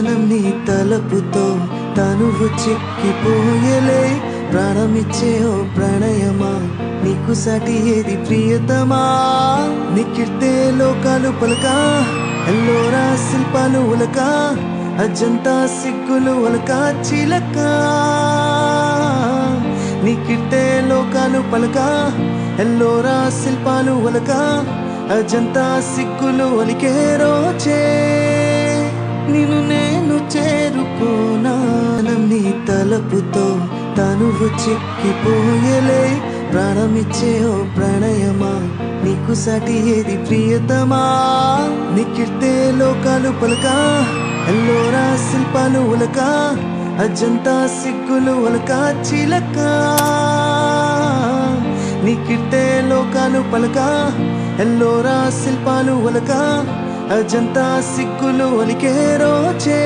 నీ తలపుతో తనువు చిక్కిపోయలే, ప్రాణమిచ్చే ఓ ప్రణయమా, నీకు సాటి ఏది ప్రియతమా. నీకిర్తే లోకాలు పలక, ఎల్లోరా శిల్పాలు ఉలక, అజంతా సిగ్గులు ఉలక చిలక. నీకిర్తే లోకాలు పలక, ఎల్లోరా శిల్పాలు ఉలక, అజంతా సిగ్గులు ఒలికే రోజే నిన్ను నేను చేరుకోనా. నీ తలపుతో తనువు చిక్కిపోయలే, ప్రాణమిచ్చే ఓ ప్రణయమా, నీకు సాటి ఏది ప్రియతమా. నీకిర్తే లోకాలు పలక, ఎల్లోరా శిల్పాలు ఉలక, అజంతా సిగ్గులు ఒలక చిలక. నీకిర్తే లోకాలు పలక, ఎల్లోరా శిల్పాలు ఒలక, అజంతా సిగ్గులు ఒలికే రోజే.